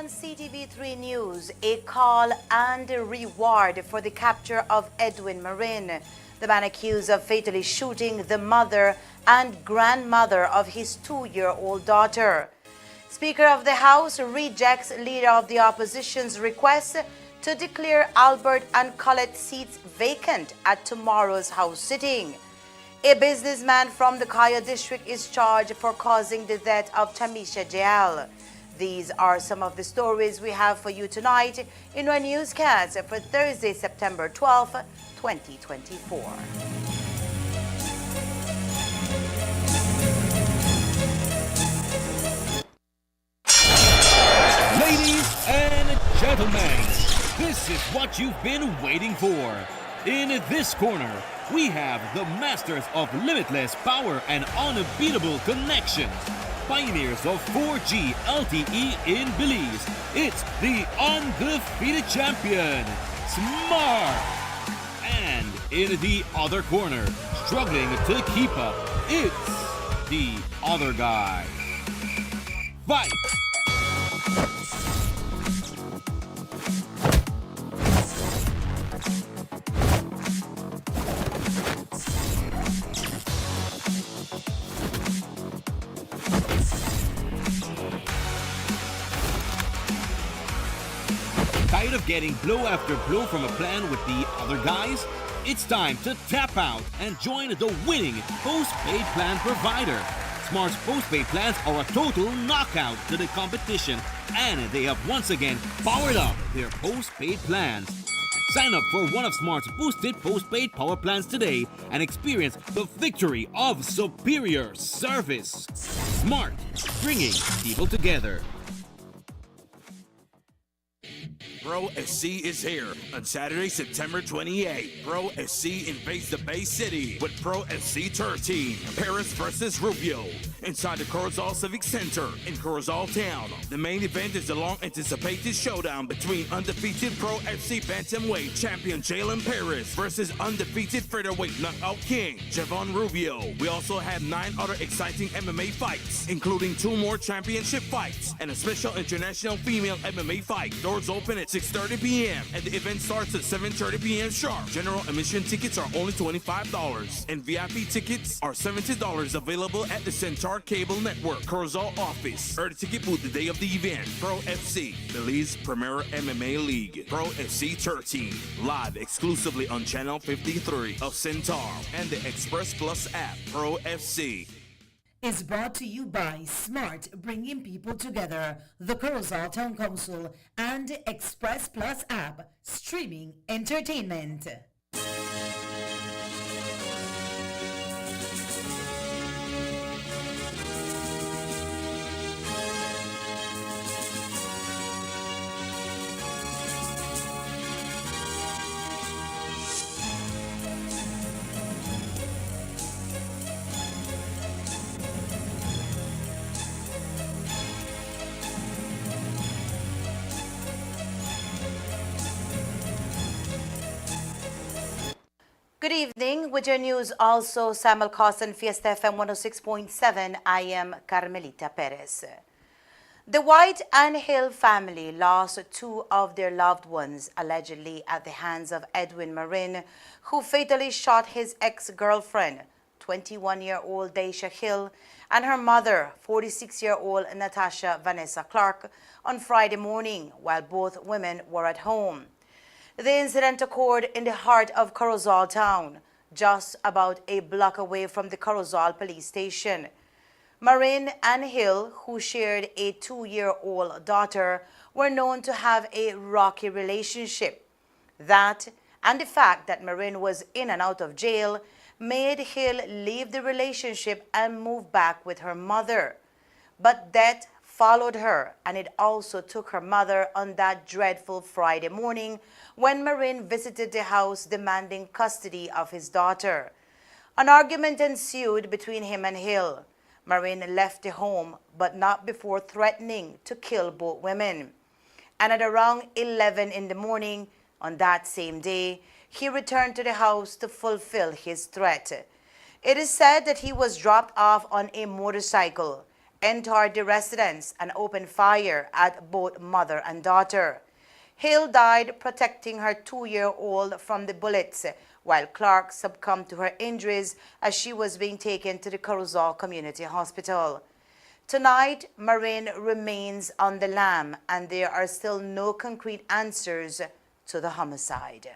On Ctv3 News, a call and a reward for the capture of Edwin Marin, the man accused of fatally shooting the mother and grandmother of his 2-year-old daughter. Speaker of the House rejects leader of the opposition's request to declare Albert and Colette seats vacant at tomorrow's House sitting. A businessman from the Kaya district is charged for causing the death of Tamisha Jayal. These are some of the stories we have for you tonight in our newscast for Thursday, September 12, 2024. Ladies and gentlemen, this is what you've been waiting for. In this corner, we have the masters of limitless power and unbeatable connections. Pioneers of 4G LTE in Belize. It's the undefeated champion, Smart. And in the other corner, struggling to keep up, it's the other guy. Fight! Tired of getting blow after blow from a plan with the other guys? It's time to tap out and join the winning postpaid plan provider. Smart's postpaid plans are a total knockout to the competition, and they have once again powered up their postpaid plans. Sign up for one of Smart's boosted postpaid power plans today and experience the victory of superior service. Smart, bringing people together. Pro FC is here on Saturday, September 28th. Pro FC invades the Bay City with Pro FC 13, Paris versus Rubio, inside the Corozal Civic Center in Corozal Town. The main event is the long-anticipated showdown between undefeated Pro FC Bantamweight champion Jalen Paris versus undefeated featherweight knockout king Javon Rubio. We also have 9 other exciting MMA fights, including 2 more championship fights and a special international female MMA fight. Doors open at 6:30 p.m. and the event starts at 7:30 p.m. sharp. General admission tickets are only $25 and VIP tickets are $70 available at the Centaur Cable Network Corozal office. Early ticket booth the day of the event. Pro FC, Belize Premier MMA League. Pro FC 13, live exclusively on Channel 53 of Centaur and the Express Plus app. Pro FC is brought to you by Smart, bringing people together, the Corozal Town Council, and Express Plus app, streaming entertainment. Good evening. With your news also, simulcast and Fiesta FM 106.7, I am Carmelita Perez. The White and Hill family lost 2 of their loved ones, allegedly at the hands of Edwin Marin, who fatally shot his ex-girlfriend, 21-year-old Daisha Hill, and her mother, 46-year-old Natasha Vanessa Clark, on Friday morning while both women were at home. The incident occurred in the heart of Corozal town, just about a block away from the Corozal police station. Marin and Hill, who shared a 2-year-old daughter, were known to have a rocky relationship. That, and the fact that Marin was in and out of jail, made Hill leave the relationship and move back with her mother. But death followed her, and it also took her mother on that dreadful Friday morning when Marin visited the house demanding custody of his daughter. An argument ensued between him and Hill. Marin left the home, but not before threatening to kill both women. And at around 11 in the morning on that same day, he returned to the house to fulfill his threat. It is said that he was dropped off on a motorcycle entered the residence and opened fire at both mother and daughter. Hill died protecting her 2-year-old from the bullets, while Clark succumbed to her injuries as she was being taken to the Corozal Community Hospital. Tonight, Marin remains on the lam, and there are still no concrete answers to the homicide.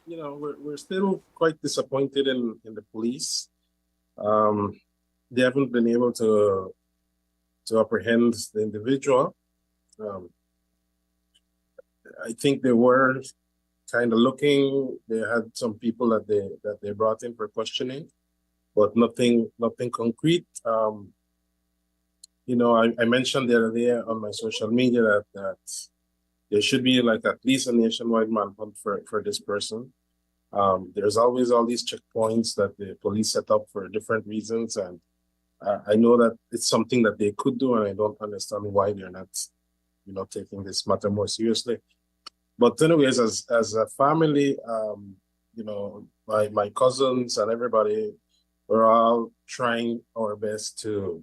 You know, we're still quite disappointed in the police. They haven't been able to apprehend the individual. I think they were kind of looking. They had some people that they brought in for questioning, but nothing concrete. You know, I mentioned the other day on my social media that there should be like at least a nationwide manhunt for this person. There's always all these checkpoints that the police set up for different reasons, and I know that it's something that they could do, and I don't understand why they're not, you know, taking this matter more seriously. But anyways, as a family, you know, my cousins and everybody, we're all trying our best to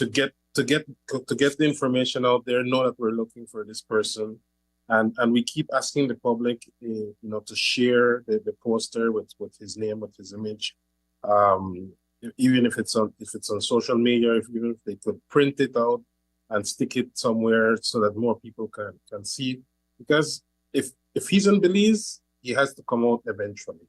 get the information out there, know that we're looking for this person. And we keep asking the public, you know, to share the poster with his name, with his image, even if it's on social media, even if they could print it out and stick it somewhere so that more people can see. Because if he's in Belize, he has to come out eventually.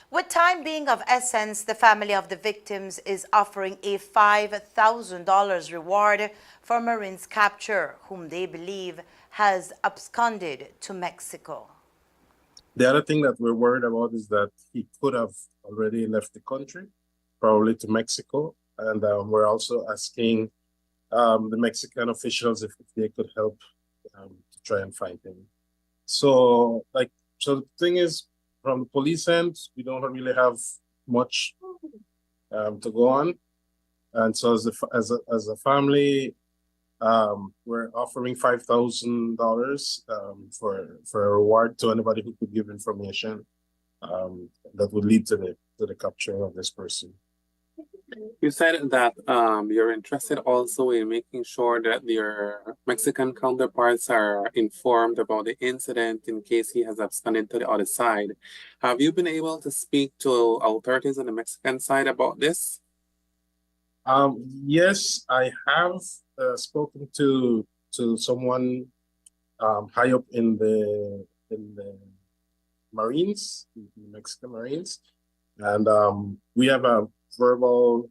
With time being of essence, the family of the victims is offering a $5,000 reward for Marin's capture, whom they believe has absconded to Mexico. The other thing that we're worried about is that he could have already left the country, probably to Mexico. And we're also asking the Mexican officials if they could help to try and find him. So the thing is, from the police end, we don't really have much to go on. And so as a family, we're offering $5,000 for a reward to anybody who could give information that would lead to the capture of this person. You said that you're interested also in making sure that your Mexican counterparts are informed about the incident in case he has absconded to the other side. Have you been able to speak to authorities on the Mexican side about this? Yes, I have spoken to someone high up in the Marines, the Mexican Marines, and we have a verbal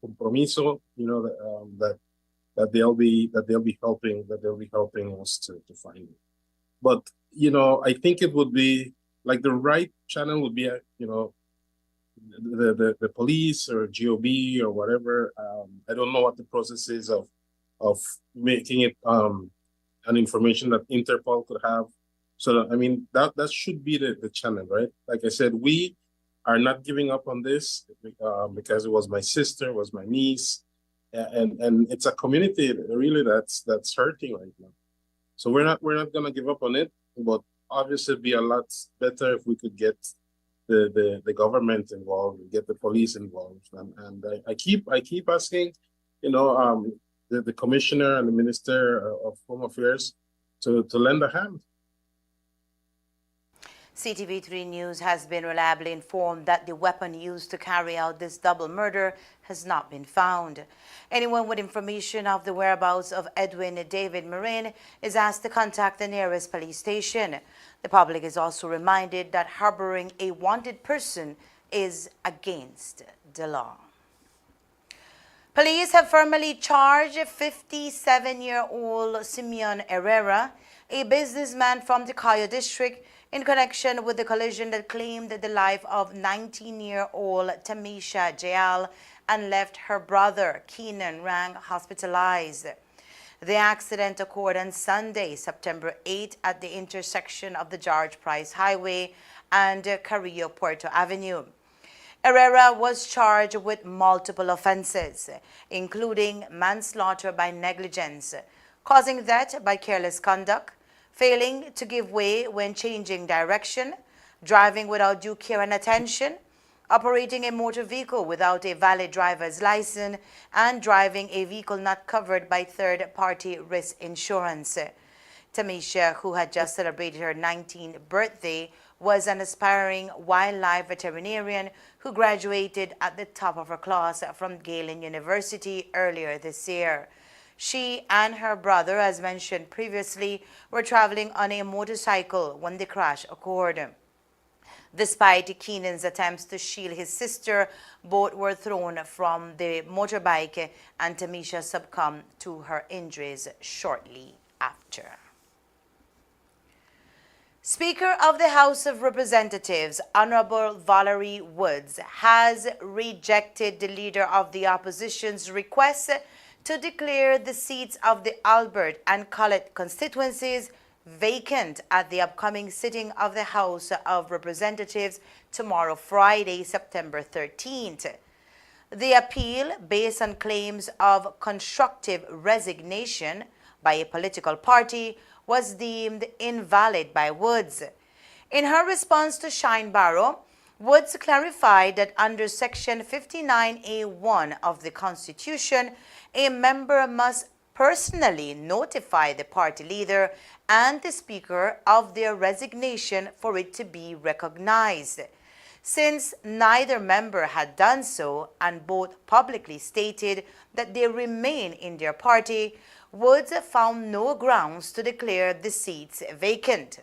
compromiso, you know, that they'll be helping us to find it. But you know, I think it would be like the right channel would be, you know, the police or GOB or whatever. I don't know what the process is of making it an information that Interpol could have. So I mean that should be the channel, right? Like I said, we are not giving up on this because it was my sister, it was my niece, and it's a community really that's hurting right now. So we're not gonna give up on it, but obviously it'd be a lot better if we could get the government involved, get the police involved, and I keep asking, you know, the commissioner and the minister of Home Affairs to lend a hand. Ctv3 News has been reliably informed that the weapon used to carry out this double murder has not been found. Anyone with information of the whereabouts of Edwin David Marin is asked to contact the nearest police station. The public is also reminded that harboring a wanted person is against the law. Police have formally charged 57-year-old Simeon Herrera, a businessman from the Cayo district, in connection with the collision that claimed the life of 19-year-old Tamisha Jayal and left her brother, Keenan Rang, hospitalized. The accident occurred on Sunday, September 8, at the intersection of the George Price Highway and Carrillo Puerto Avenue. Herrera was charged with multiple offenses, including manslaughter by negligence, causing death by careless conduct, failing to give way when changing direction, driving without due care and attention, operating a motor vehicle without a valid driver's license, and driving a vehicle not covered by third-party risk insurance. Tamisha, who had just celebrated her 19th birthday, was an aspiring wildlife veterinarian who graduated at the top of her class from Galen University earlier this year. She and her brother, as mentioned previously, were traveling on a motorcycle when the crash occurred. Despite Keenan's attempts to shield his sister, both were thrown from the motorbike and Tamisha succumbed to her injuries shortly after. Speaker of the House of Representatives, Honorable Valerie Woods, has rejected the Leader of the Opposition's request to declare the seats of the Albert and Collett constituencies vacant at the upcoming sitting of the House of Representatives tomorrow, Friday, September 13th. The appeal, based on claims of constructive resignation by a political party, was deemed invalid by Woods. In her response to Shine Barrow, Woods clarified that under Section 59A1 of the Constitution, a member must personally notify the party leader and the Speaker of their resignation for it to be recognized. Since neither member had done so and both publicly stated that they remain in their party, Woods found no grounds to declare the seats vacant.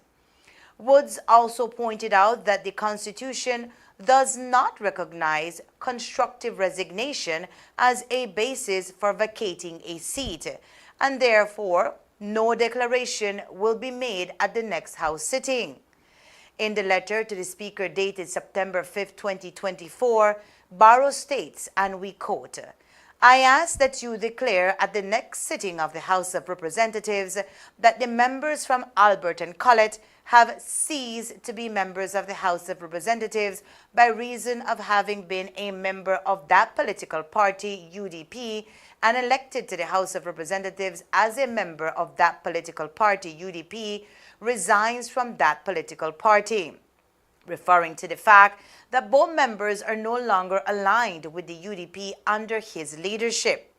Woods also pointed out that the Constitution does not recognize constructive resignation as a basis for vacating a seat, and therefore no declaration will be made at the next House sitting. In the letter to the Speaker dated September 5, 2024, Barrow states, and we quote, "I ask that you declare at the next sitting of the House of Representatives that the members from Albert and Collett have ceased to be members of the House of Representatives by reason of having been a member of that political party, UDP, and elected to the House of Representatives as a member of that political party, UDP, resigns from that political party," referring to the fact that both members are no longer aligned with the UDP under his leadership.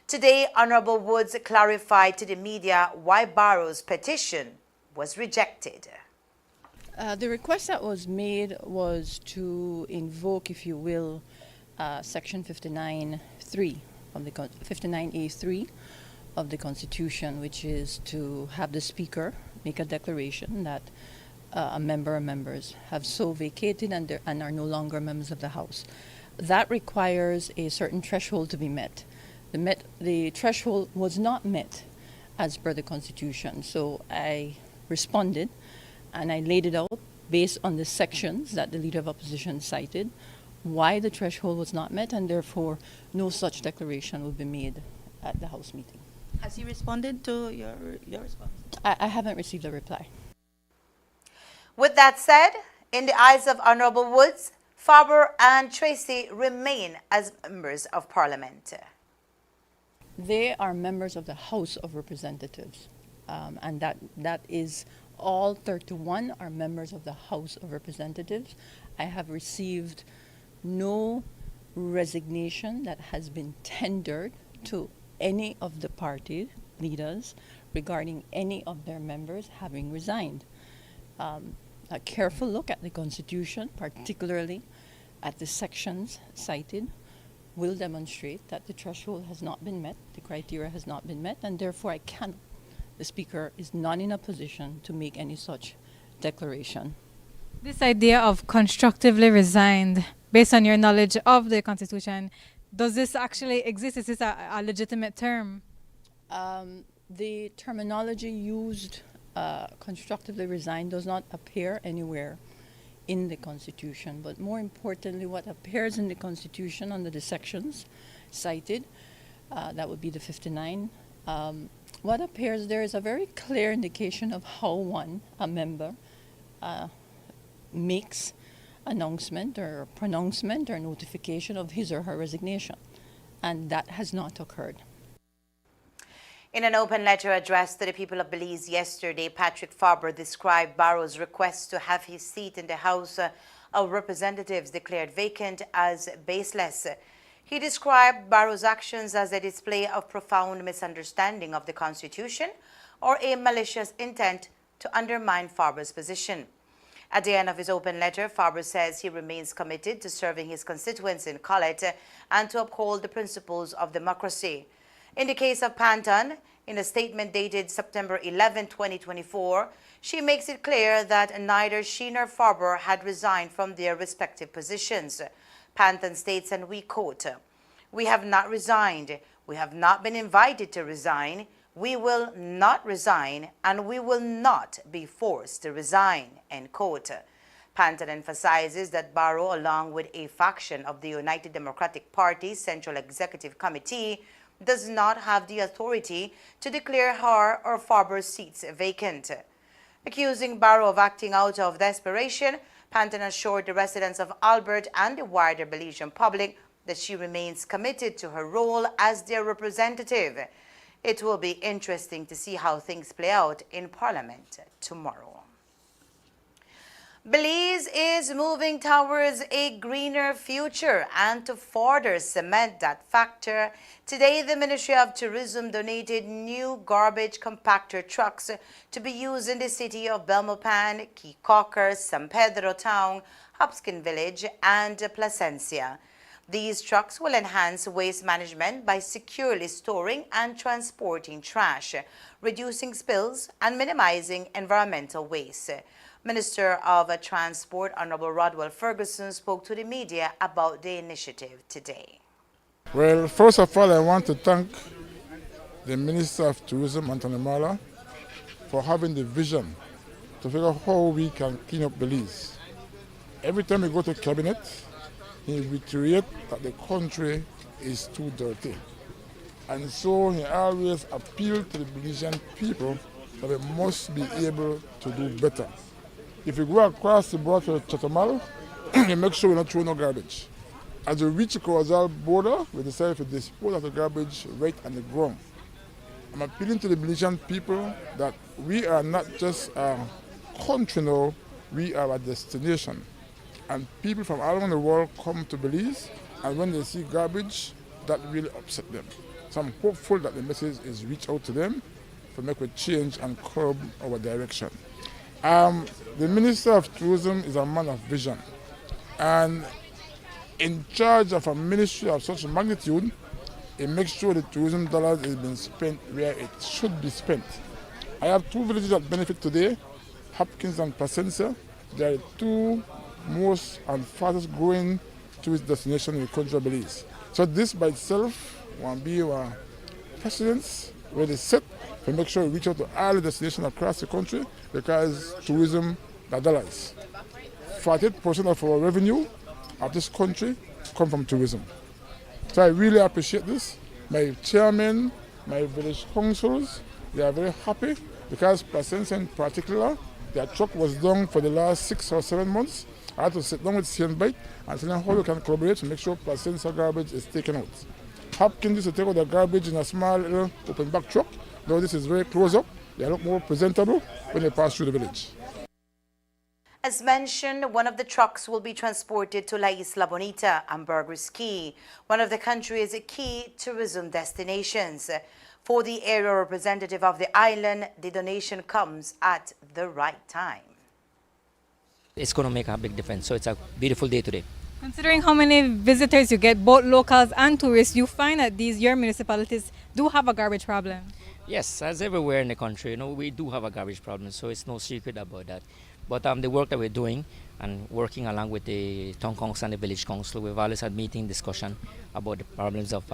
Today, Honorable Woods clarified to the media why Barrow's petition was rejected. The request that was made was to invoke, if you will, Section 59.3 of the 59A3 of the Constitution, which is to have the Speaker make a declaration that a member or members have so vacated and are no longer members of the House. That requires a certain threshold to be met. The threshold was not met as per the Constitution, so I responded and I laid it out based on the sections that the Leader of Opposition cited, why the threshold was not met, and therefore no such declaration will be made at the House meeting. Has he responded to your response? I haven't received a reply. With that said, in the eyes of Honorable Woods, Faber and Tracy remain as members of Parliament. They are members of the House of Representatives, and that is all 31 are members of the House of Representatives. I have received no resignation that has been tendered to any of the party leaders regarding any of their members having resigned. A careful look at the Constitution, particularly at the sections cited, will demonstrate that the threshold has not been met, the criteria has not been met, and therefore the Speaker is not in a position to make any such declaration. This idea of constructively resigned, based on your knowledge of the Constitution, does this actually exist? Is this a legitimate term? The terminology used, constructively resigned, does not appear anywhere in the Constitution. But more importantly, what appears in the Constitution under the sections cited, that would be the 59, what appears there is a very clear indication of how a member, makes announcement or pronouncement or notification of his or her resignation. And that has not occurred. In an open letter addressed to the people of Belize yesterday, Patrick Farber described Barrow's request to have his seat in the House of Representatives declared vacant as baseless. He described Barrow's actions as a display of profound misunderstanding of the Constitution or a malicious intent to undermine Farber's position. At the end of his open letter, Farber says he remains committed to serving his constituents in Colette and to uphold the principles of democracy. In the case of Panton, in a statement dated September 11, 2024, she makes it clear that neither she nor Farber had resigned from their respective positions. Panton states, and we quote, "We have not resigned. We have not been invited to resign. We will not resign, and we will not be forced to resign," end quote. Panton emphasizes that Barrow, along with a faction of the United Democratic Party's Central Executive Committee, does not have the authority to declare her or Farber's seats vacant. Accusing Barrow of acting out of desperation, Panton assured the residents of Albert and the wider Belizean public that she remains committed to her role as their representative. It will be interesting to see how things play out in Parliament tomorrow. Belize is moving towards a greener future, and to further cement that factor, today the Ministry of Tourism donated new garbage compactor trucks to be used in the city of Belmopan, Kikoker, San Pedro Town, Hopkins Village, and Placencia. These trucks will enhance waste management by securely storing and transporting trash, reducing spills, and minimizing environmental waste. Minister of Transport, Honorable Rodwell Ferguson, spoke to the media about the initiative today. Well, first of all, I want to thank the Minister of Tourism, Anthony Marla, for having the vision to figure out how we can clean up Belize. Every time we go to cabinet, he reiterates that the country is too dirty. And so he always appealed to the Belizean people that we must be able to do better. If we go across the border to Chatamal, we make sure we don't throw no garbage. As we reach the Corozal border, we decide to dispose of the garbage right on the ground. I'm appealing to the Belizean people that we are not just a country now, we are a destination. And people from all around the world come to Belize, and when they see garbage, that really upset them. So I'm hopeful that the message is reach out to them to make a change and curb our direction. The Minister of Tourism is a man of vision, and in charge of a ministry of such magnitude, he makes sure the tourism dollars is being spent where it should be spent. I have two villages that benefit today, Hopkins and Placencia. They are the two most and fastest growing tourist destinations in the country of Belize. So this by itself will be our precedence where they set to make sure we reach out to all the destinations across the country, because tourism are dollars. 48% of our revenue of this country come from tourism. So I really appreciate this. My chairman, my village councils, they are very happy because Placencia in particular, their truck was down for the last 6 or 7 months. I had to sit down with CNBite and tell them how we can collaborate to make sure Placencia garbage is taken out. Hopkins used to take out the garbage in a small little open back truck. Now this is very close up. They look more presentable when they pass through the village. As mentioned, one of the trucks will be transported to La Isla Bonita and Burgers Key, one of the country's key tourism destinations. For the area representative of the island, the donation comes at the right time. It's going to make a big difference, so it's a beautiful day today. Considering how many visitors you get, both locals and tourists, you find that your municipalities do have a garbage problem. Yes, as everywhere in the country, we do have a garbage problem, so it's no secret about that. But the work that we're doing and working along with the town council and the village council, we've always had meeting discussion about the problems of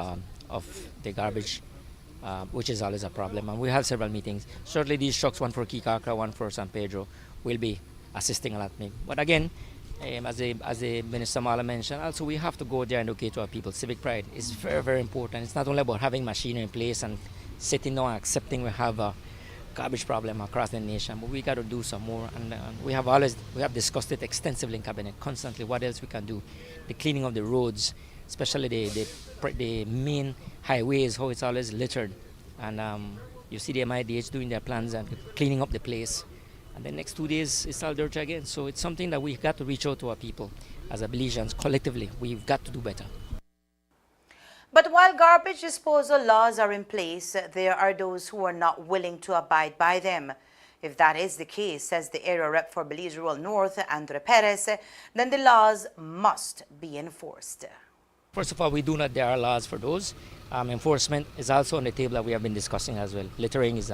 the garbage, which is always a problem. And we have several meetings. Certainly these trucks, one for Kikaka, one for San Pedro, will be assisting a lot. But again, as the Minister Mala mentioned, also we have to go there and educate our people. Civic pride is very, very important. It's not only about having machinery in place and sitting down and accepting we have a garbage problem across the nation, but we got to do some more. And we have discussed it extensively in cabinet constantly. What else we can do? The cleaning of the roads, especially the main highways, how it's always littered. and you see the MIDH doing their plans and cleaning up the place. And then next 2 days, it's all dirt again. So it's something that we've got to reach out to our people as a Belizeans collectively. We've got to do better. But while garbage disposal laws are in place, there are those who are not willing to abide by them. If that is the case, says the area rep for Belize Rural North, Andre Perez, then the laws must be enforced. First of all, there are laws for those. Enforcement is also on the table that we have been discussing as well. Littering is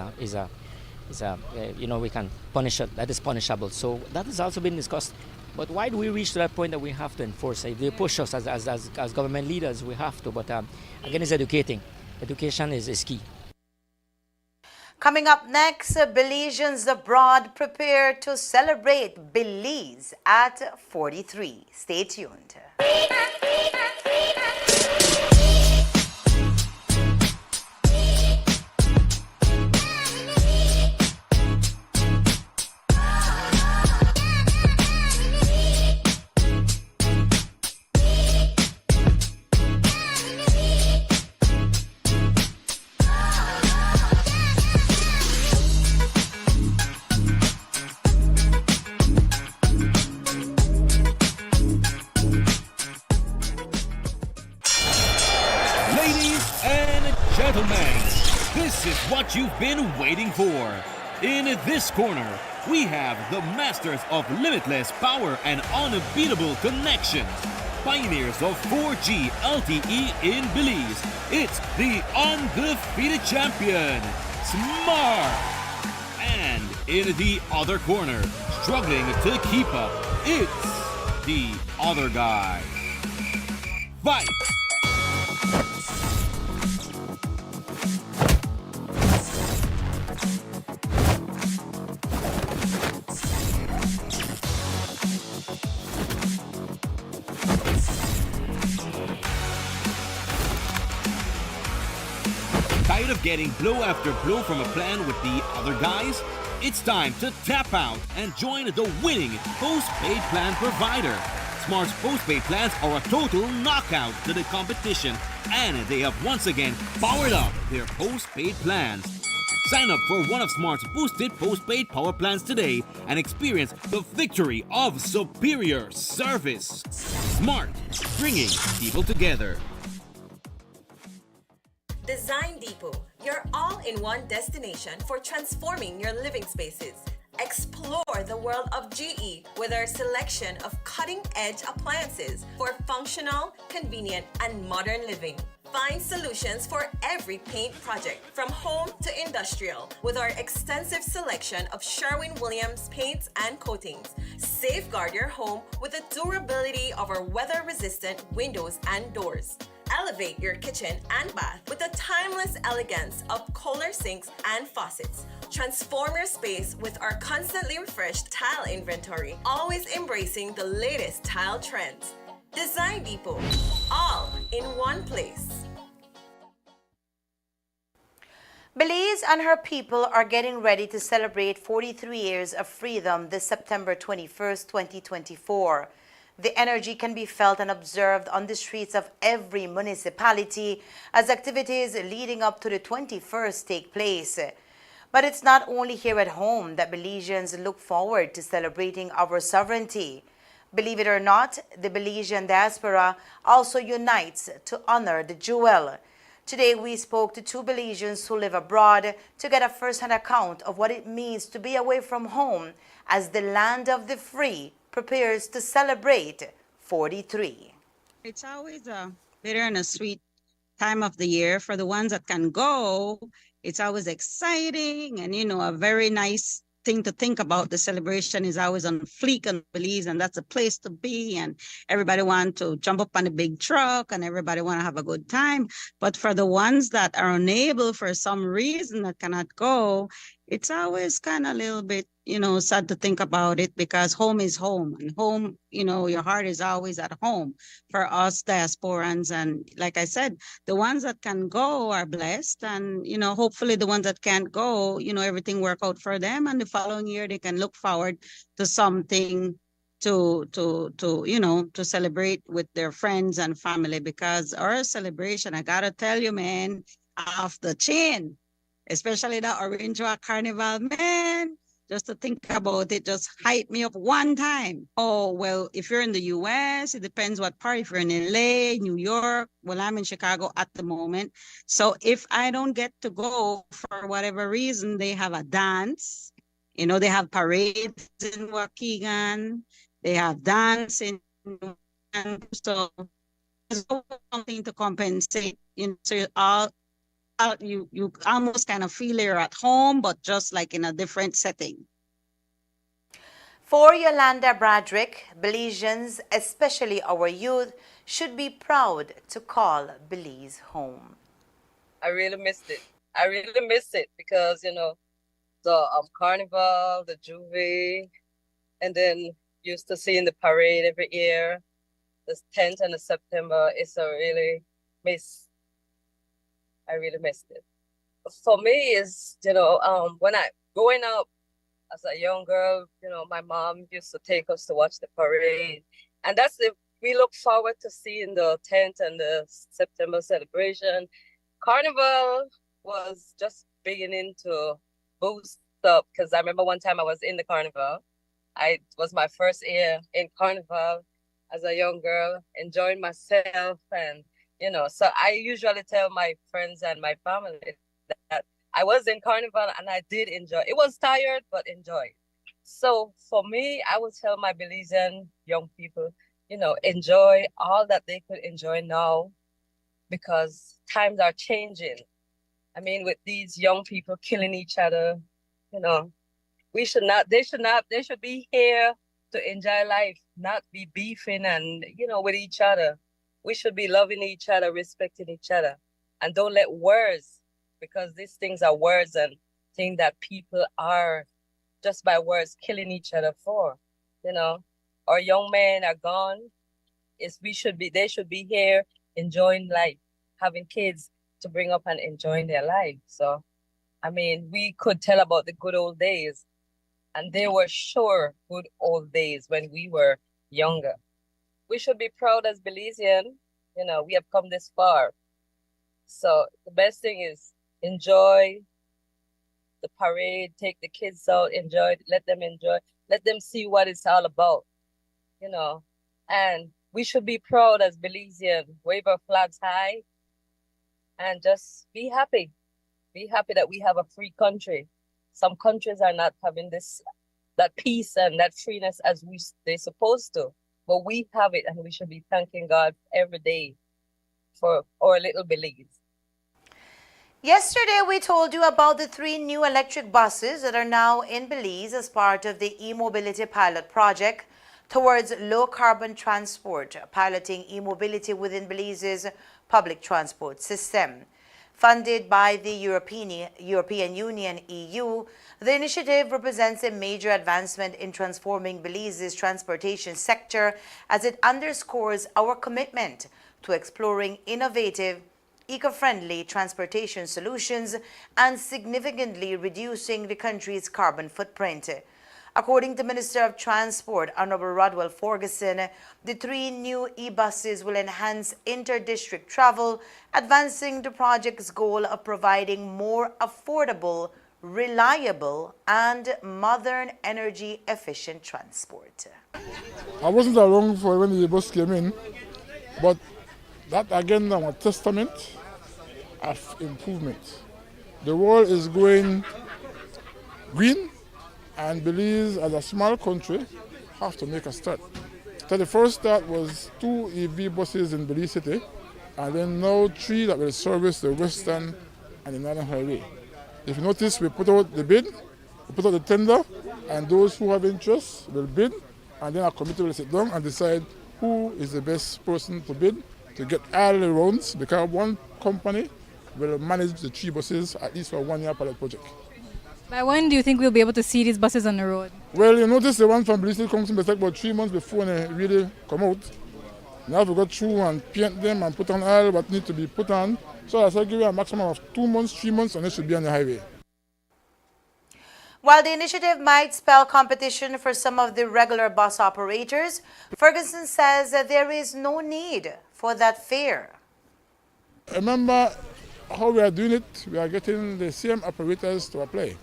we can punish it, that is punishable. So that has also been discussed. But why do we reach to that point that we have to enforce it? If they push us as government leaders, we have to. But again, it's educating. Education is key. Coming up next, Belizeans abroad prepare to celebrate Belize at 43. Stay tuned. This is what you've been waiting for. In this corner, we have the masters of limitless power and unbeatable connection. Pioneers of 4G LTE in Belize. It's the undefeated champion, Smart. And in the other corner, struggling to keep up, it's the other guy. Fight! Tired of getting blow after blow from a plan with the other guys? It's time to tap out and join the winning postpaid plan provider. Smart's postpaid plans are a total knockout to the competition, and they have once again powered up their postpaid plans. Sign up for one of Smart's boosted postpaid power plans today and experience the victory of superior service. Smart, bringing people together. Design Depot, your all-in-one destination for transforming your living spaces. Explore the world of GE with our selection of cutting-edge appliances for functional, convenient, and modern living. Find solutions for every paint project, from home to industrial, with our extensive selection of Sherwin-Williams paints and coatings. Safeguard your home with the durability of our weather-resistant windows and doors. Elevate your kitchen and bath with the timeless elegance of Kohler sinks and faucets. Transform your space with our constantly refreshed tile inventory, always embracing the latest tile trends. Design Depot, all in one place. Belize and her people are getting ready to celebrate 43 years of freedom this September 21st, 2024. The energy can be felt and observed on the streets of every municipality as activities leading up to the 21st take place. But it's not only here at home that Belizeans look forward to celebrating our sovereignty. Believe it or not, the Belizean diaspora also unites to honor the jewel. Today we spoke to two Belizeans who live abroad to get a first-hand account of what it means to be away from home as the land of the free prepares to celebrate 43. It's always a bitter and a sweet time of the year. For the ones that can go, it's always exciting and, a very nice thing to think about. The celebration is always on fleek and Belize, and that's a place to be. And everybody want to jump up on a big truck and everybody want to have a good time. But for the ones that are unable for some reason that cannot go, it's always kind of a little bit, sad to think about it, because home is home, and home, your heart is always at home for us diasporans. And like I said, the ones that can go are blessed, and, hopefully the ones that can't go, everything work out for them. And the following year, they can look forward to something to celebrate with their friends and family, because our celebration, I gotta tell you, man, off the chain. especially the Orange Rock Carnival, man. Just to think about it, just hype me up one time. Oh, well, if you're in the US, it depends what part. If you're in LA, New York, well, I'm in Chicago at the moment. So if I don't get to go for whatever reason, they have a dance. You know, they have parades in Waukegan. They have dance in, and so there's something to compensate. You know, so you almost kind of feel you're at home, but just like in a different setting. For Yolanda Bradrick, Belizeans, especially our youth, should be proud to call Belize home. I really missed it. I really miss it because, you know, the carnival, the Juve, and then used to seeing the parade every year. The 10th and the September is a really miss. I really missed it. For me, is when I growing up as a young girl, you know, my mom used to take us to watch the parade, and we look forward to seeing the 10th and the September celebration. Carnival was just beginning to boost up because I remember one time I was in the carnival. It was my first year in carnival as a young girl, enjoying myself, and you know, so I usually tell my friends and my family that I was in carnival and I did enjoy. It was tired, but enjoyed. So for me, I would tell my Belizean young people, you know, enjoy all that they could enjoy now because times are changing. I mean, with these young people killing each other, you know, they should be here to enjoy life, not be beefing and, you know, with each other. We should be loving each other, respecting each other, and don't let words, because these things are words and things that people are just by words killing each other for, you know. Our young men are gone. They should be here enjoying life, having kids to bring up and enjoying their life. So, I mean, we could tell about the good old days, and they were sure good old days when we were younger. We should be proud as Belizean. You know, we have come this far. So the best thing is enjoy the parade, take the kids out, let them see what it's all about, you know. And we should be proud as Belizean, wave our flags high, and just be happy. Be happy that we have a free country. Some countries are not having that peace and that freeness as they're supposed to. But we have it, and we should be thanking God every day for our little Belize. Yesterday, we told you about the 3 new electric buses that are now in Belize as part of the e-mobility pilot project towards low-carbon transport, piloting e-mobility within Belize's public transport system. Funded by the European Union, EU, the initiative represents a major advancement in transforming Belize's transportation sector as it underscores our commitment to exploring innovative, eco-friendly transportation solutions and significantly reducing the country's carbon footprint. According to Minister of Transport, Honorable Rodwell Ferguson, the 3 new e-buses will enhance inter-district travel, advancing the project's goal of providing more affordable, reliable, and modern energy-efficient transport. I wasn't around for when the bus came in, but that again is a testament of improvement. The world is going green, and Belize, as a small country, have to make a start. So the first start was 2 EV buses in Belize City, and then now 3 that will service the Western and the Northern Highway. If you notice, we put out the bid, we put out the tender, and those who have interest will bid, and then our committee will sit down and decide who is the best person to bid to get all the rounds, because one company will manage the 3 buses at least for a 1-year pilot project. By when do you think we'll be able to see these buses on the road? Well, you notice the one from Belize comes in about 3 months before they really come out. Now we go through and paint them and put on all what need to be put on. So I give you a maximum of 2 months, 3 months, and they should be on the highway. While the initiative might spell competition for some of the regular bus operators, Ferguson says that there is no need for that fear. Remember, how we are doing it, we are getting the same operators to apply.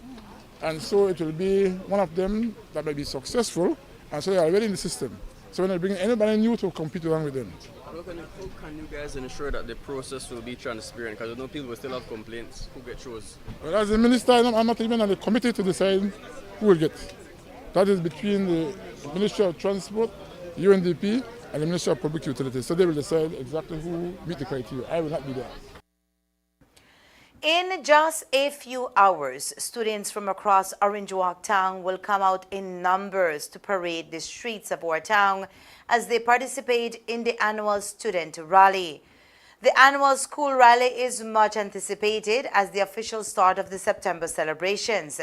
And so it will be one of them that may be successful, and so they are already in the system. So when they bring anybody new to compete along with them. How can you guys ensure that the process will be transparent? Because I know people will still have complaints who get chose. Well, as the minister, I'm not even on the committee to decide who will get. That is between the Ministry of Transport, UNDP, and the Ministry of Public Utilities. So they will decide exactly who meet the criteria. I will not be there. In just a few hours, students from across Orange Walk town will come out in numbers to parade the streets of our town as they participate in the annual student rally. The annual school rally is much anticipated as the official start of the September celebrations.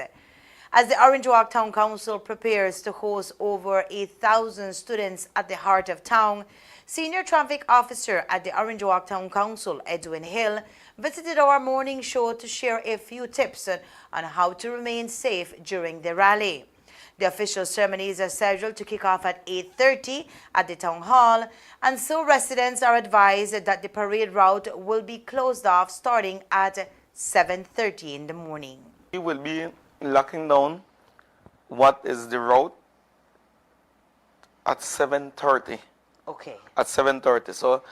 As the Orange Walk Town Council prepares to host over 1,000 students at the heart of town, Senior Traffic Officer at the Orange Walk Town Council, Edwin Hill, visited our morning show to share a few tips on how to remain safe during the rally. The official ceremonies are scheduled to kick off at 8:30 at the Town Hall, and so residents are advised that the parade route will be closed off starting at 7:30 in the morning. We will be locking down what is the route at 7:30. Okay. At 7:30. So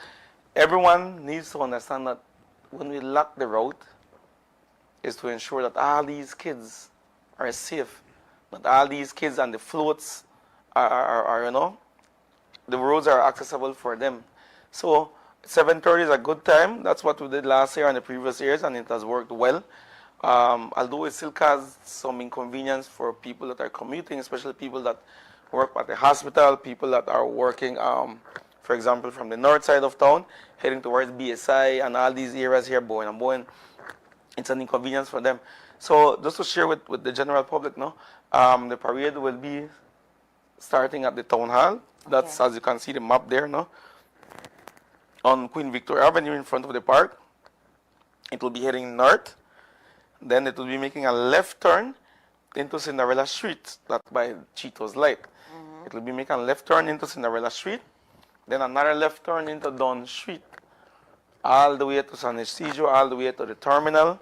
everyone needs to understand that when we lock the route, is to ensure that all these kids are safe, that all these kids and the floats are the roads are accessible for them. So 7:30 is a good time. That's what we did last year and the previous years, and it has worked well. Although it still causes some inconvenience for people that are commuting, especially people that work at the hospital, people that are working, for example, from the north side of town, heading towards BSI and all these areas here, Bowen and Bowen. It's an inconvenience for them. So just to share with the general public, the parade will be starting at the town hall. That's, as you can see the map there, on Queen Victoria Avenue in front of the park. It will be heading north. Then it will be making a left turn into Cinderella Street, that's by Cheeto's Light. It will be making a left turn into Cinderella Street, then another left turn into Don Street, all the way to San Isidro, all the way to the terminal,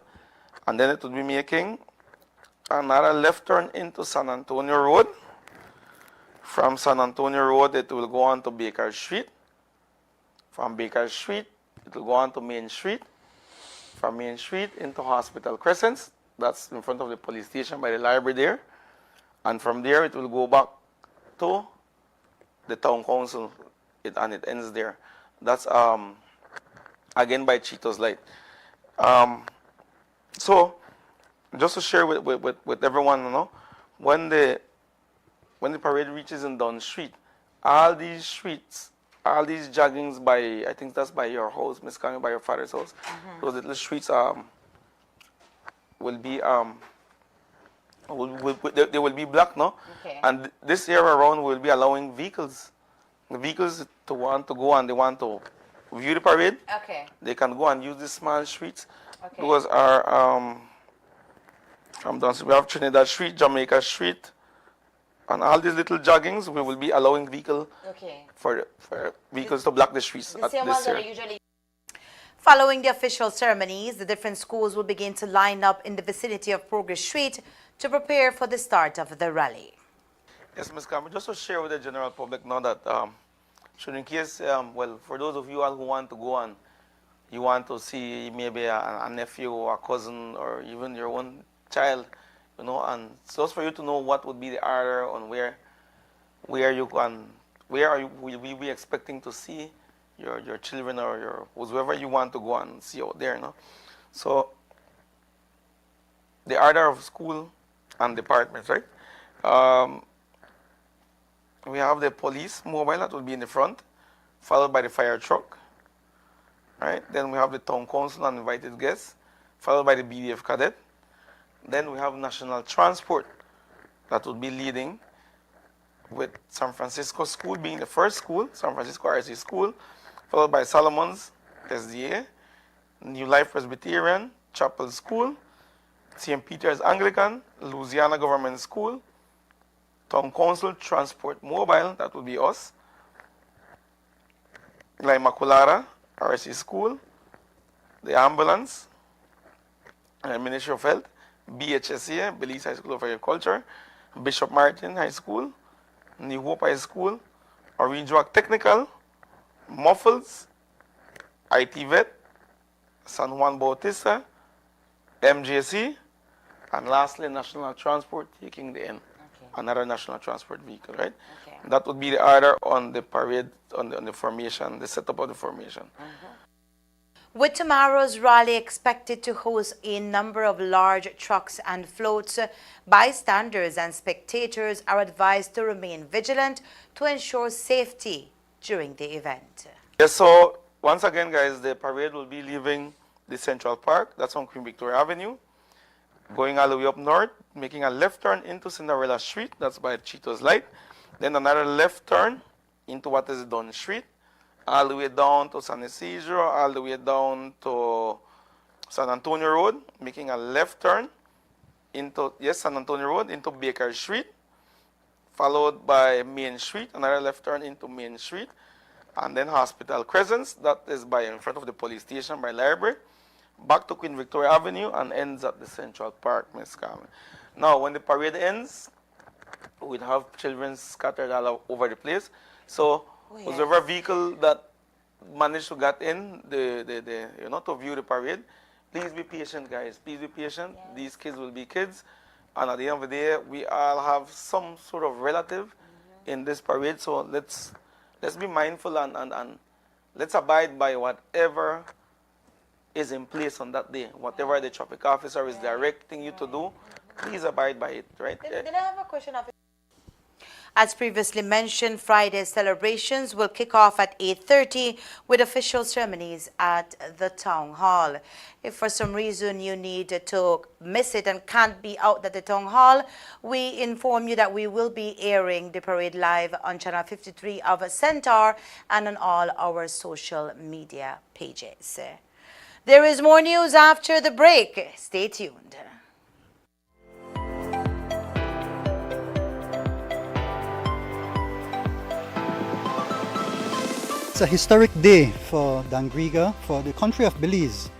and then it will be making another left turn into San Antonio Road. From San Antonio Road, it will go on to Baker Street. From Baker Street, it will go on to Main Street. From Main Street into Hospital Crescents, that's in front of the police station by the library there. And from there, it will go back to the town council, and it ends there. That's again by Cheeto's Light. So just to share with everyone, when the parade reaches in Dunn Street, all these streets, all these joggings by, I think that's by your house, Miss Kami, by your father's house, those little streets will be they will be blocked, Okay. And this year around we'll be allowing vehicles to want to go and they want to view the parade. Okay. They can go and use these small streets. Okay. Those are from Dunn Street, we have Trinidad Street, Jamaica Street, and all these little joggings we will be allowing for vehicles to block the streets The at same this ones that year. are usually. Following the official ceremonies, the different schools will begin to line up in the vicinity of Progress Street to prepare for the start of the rally. Yes, Ms. Carmen, just to share with the general public now that, should in case, well, for those of you all who want to go and you want to see maybe a nephew or a cousin or even your own child, and just for you to know what would be the order on where you can, will we be expecting to see your children or your whoever you want to go and see out there, So the order of school and departments, right? We have the police mobile that will be in the front, followed by the fire truck, right? Then we have the town council and invited guests, followed by the BDF cadet. Then we have national transport that will be leading, with San Francisco School being the first school, San Francisco RC School, followed by Solomon's SDA, New Life Presbyterian, Chapel School, St. Peter's Anglican, Louisiana Government School, Town Council Transport Mobile, that will be us, La Immaculata RC School, the ambulance, Ministry of Health, BHSA, Belize High School of Agriculture, Bishop Martin High School, New Hope High School, Orangewack Technical, Muffles, IT Vet, San Juan Bautista, MJC, and lastly, National Transport taking the N. Another national transport vehicle, right? Okay. That would be the order on the parade, on the formation, the setup of the formation. With tomorrow's rally expected to host a number of large trucks and floats, bystanders and spectators are advised to remain vigilant to ensure safety during the event. Yes, so once again, guys, the parade will be leaving the Central Park, that's on Queen Victoria Avenue, going all the way up north, making a left turn into Cinderella Street, that's by Cheetos Light, then another left turn into what is Dunn Street, all the way down to San Isidro, all the way down to San Antonio Road, making a left turn into, yes, San Antonio Road, into Baker Street, followed by Main Street, another left turn into Main Street, and then Hospital Crescents, that is by in front of the police station by Library, back to Queen Victoria Avenue and ends at the Central Park, Miss Carmen. Now, when the parade ends, we'd have children scattered all over the place. So, whoever vehicle that managed to get in, to view the parade, please be patient, guys. Please be patient. Yeah. These kids will be kids. And at the end of the day, we all have some sort of relative in this parade. So, let's be mindful and let's abide by whatever is in place on that day. Whatever the traffic officer is directing you to do, please abide by it, right? Then I have a question. As previously mentioned, Friday's celebrations will kick off at 8:30 with official ceremonies at the Town Hall. If for some reason you need to miss it and can't be out at the Town Hall, we inform you that we will be airing the parade live on Channel 53 of Centaur and on all our social media pages. There is more news after the break. Stay tuned. It's a historic day for Dangriga, for the country of Belize.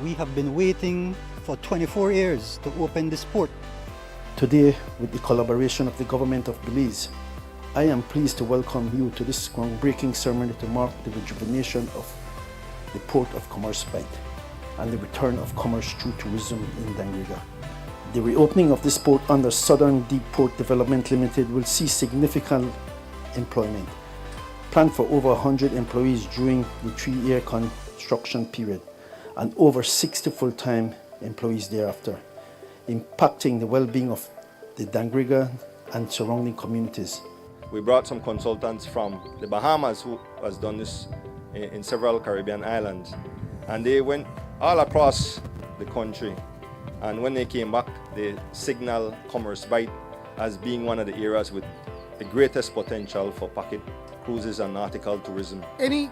We have been waiting for 24 years to open this port. Today, with the collaboration of the government of Belize, I am pleased to welcome you to this groundbreaking ceremony to mark the rejuvenation of the Port of Commerce Bight and the return of commerce through tourism in Dangriga. The reopening of this port under Southern Deep Port Development Limited will see significant employment, planned for over 100 employees during the 3-year construction period and over 60 full-time employees thereafter, impacting the well-being of the Dangriga and surrounding communities. We brought some consultants from the Bahamas who has done this in several Caribbean islands, and they went all across the country, and when they came back, they signaled Commerce Bight as being one of the areas with the greatest potential for packet cruises and nautical tourism. Any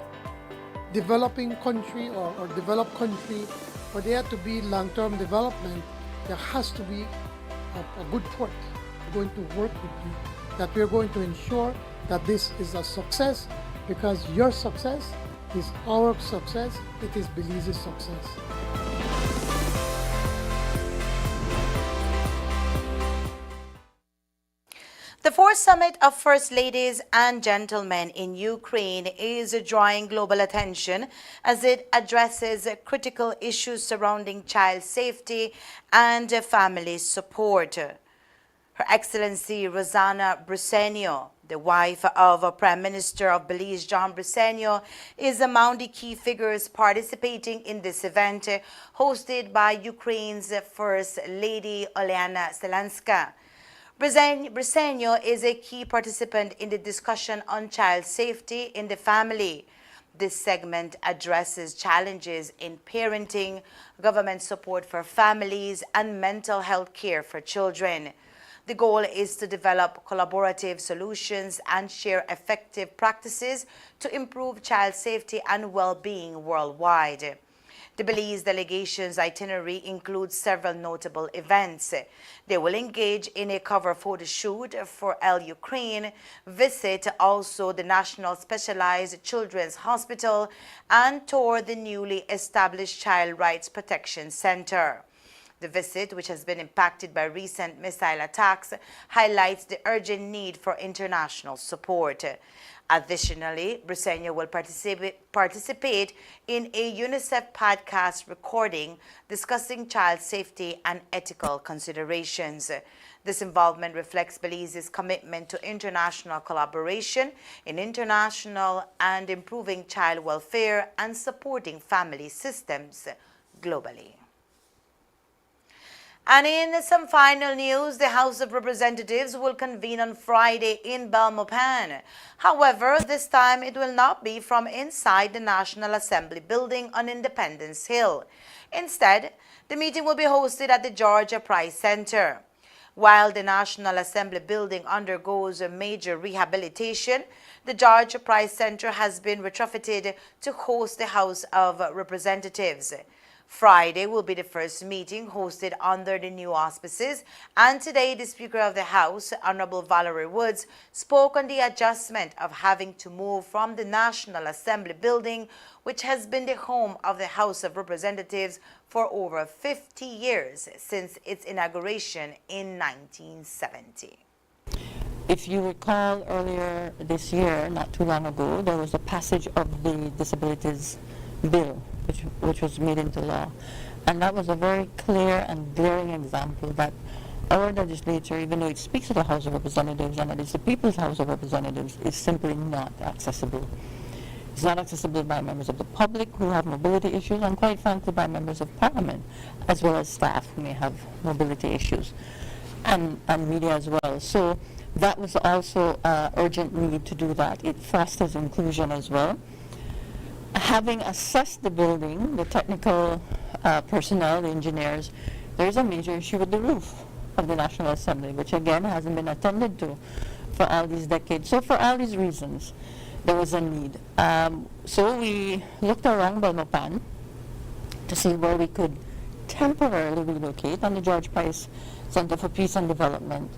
developing country or developed country, for there to be long-term development, there has to be a good port. We're going to work with you, that we're going to ensure that this is a success, because your success is our success, it is Belize's success. The fourth summit of First Ladies and Gentlemen in Ukraine is drawing global attention as it addresses critical issues surrounding child safety and family support. Her Excellency Rosanna Briceño, the wife of Prime Minister of Belize, John Briceño, is among the key figures participating in this event hosted by Ukraine's First Lady Olyana Zelenska. Briceño is a key participant in the discussion on child safety in the family. This segment addresses challenges in parenting, government support for families, and mental health care for children. The goal is to develop collaborative solutions and share effective practices to improve child safety and well-being worldwide. The Belize delegation's itinerary includes several notable events. They will engage in a cover photo shoot for Elle Ukraine, visit also the National Specialized Children's Hospital, and tour the newly established Child Rights Protection Center. The visit, which has been impacted by recent missile attacks, highlights the urgent need for international support. Additionally, Briceño will participate in a UNICEF podcast recording discussing child safety and ethical considerations. This involvement reflects Belize's commitment to international collaboration in international and improving child welfare and supporting family systems globally. And in some final news, the House of Representatives will convene on Friday in Belmopan. However, this time it will not be from inside the National Assembly building on Independence Hill. Instead, the meeting will be hosted at the Georgia Price Center. While the National Assembly building undergoes a major rehabilitation, the Georgia Price Center has been retrofitted to host the House of Representatives. Friday will be the first meeting hosted under the new auspices, and today the Speaker of the House, Honorable Valerie Woods, spoke on the adjustment of having to move from the National Assembly building, which has been the home of the House of Representatives for over 50 years since its inauguration in 1970. If you recall, earlier this year, not too long ago, there was a passage of the Disabilities Bill, which was made into law. And that was a very clear and glaring example that our legislature, even though it speaks to the House of Representatives and it is the People's House of Representatives, is simply not accessible. It's not accessible by members of the public who have mobility issues, and quite frankly by members of Parliament, as well as staff who may have mobility issues, and media as well. So that was also an urgent need to do that. It fosters inclusion as well. Having assessed the building, the technical personnel, the engineers, there's a major issue with the roof of the National Assembly, which again hasn't been attended to for all these decades. So for all these reasons, there was a need. So we looked around Belmopan to see where we could temporarily relocate, and the George Price Center for Peace and Development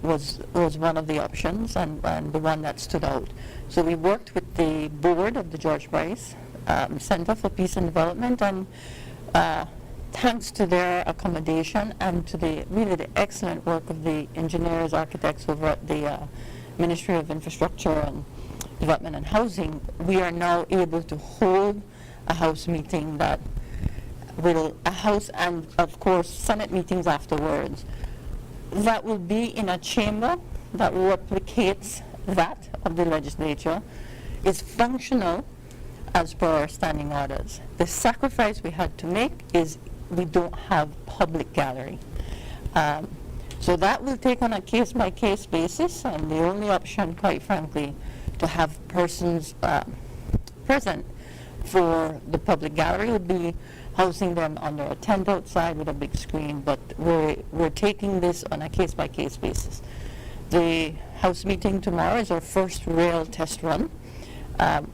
was one of the options, and the one that stood out. So we worked with the board of the George Price Center for Peace and Development, and thanks to their accommodation and to the excellent work of the engineers, architects over at the Ministry of Infrastructure and Development and Housing, we are now able to hold a House meeting a House and of course Senate meetings afterwards, that will be in a chamber that replicates that of the legislature, is functional as per our standing orders. The sacrifice we had to make is we don't have public gallery. So that will take on a case-by-case basis, and the only option, quite frankly, to have persons present for the public gallery would be housing them under a tent outside with a big screen, but we're taking this on a case-by-case basis. The House meeting tomorrow is our first real test run.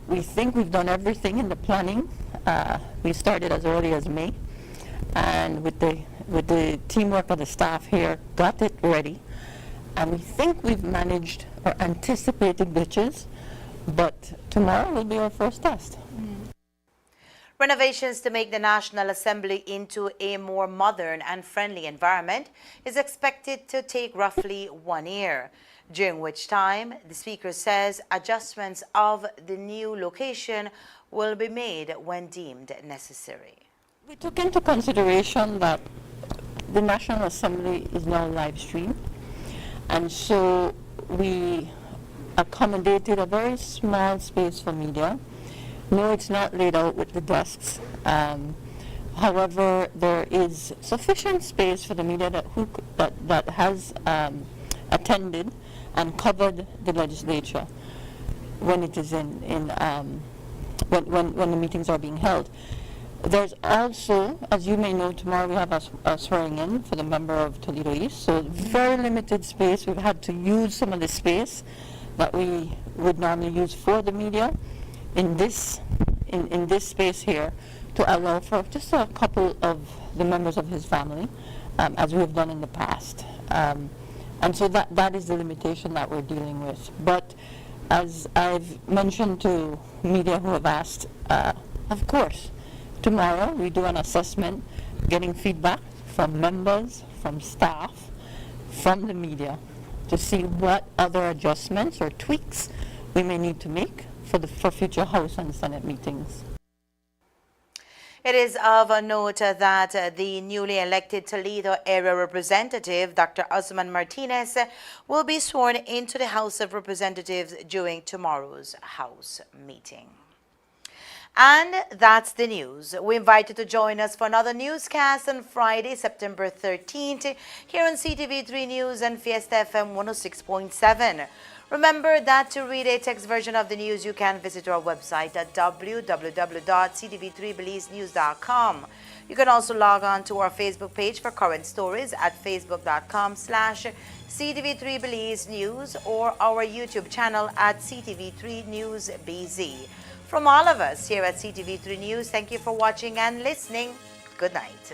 We think we've done everything in the planning. We started as early as May, and with the teamwork of the staff here, got it ready. And we think we've managed or anticipated glitches, but tomorrow will be our first test. Renovations to make the National Assembly into a more modern and friendly environment is expected to take roughly 1 year, during which time, the Speaker says adjustments of the new location will be made when deemed necessary. We took into consideration that the National Assembly is now live streamed, and so we accommodated a very small space for media. No, it's not laid out with the desks. However, there is sufficient space for the media that has attended and covered the legislature when it is when the meetings are being held. There's also, as you may know, tomorrow we have a swearing in for the member of Toledo East, so very limited space. We've had to use some of the space that we would normally use for the media in this space here to allow for just a couple of the members of his family, as we have done in the past. And so that is the limitation that we're dealing with. But as I've mentioned to media who have asked, of course, tomorrow we do an assessment, getting feedback from members, from staff, from the media to see what other adjustments or tweaks we may need to make for future House and Senate meetings. It is of note that the newly elected Toledo area representative, Dr. Osman Martinez, will be sworn into the House of Representatives during tomorrow's House meeting. And that's the news. We invite you to join us for another newscast on Friday, September 13th, here on Ctv3 News and Fiesta FM 106.7. Remember that to read a text version of the news, you can visit our website at www.ctv3belizenews.com. You can also log on to our Facebook page for current stories at facebook.com/CTV3 Belize News or our YouTube channel at CTV3 News BZ. From all of us here at CTV3 News, thank you for watching and listening. Good night.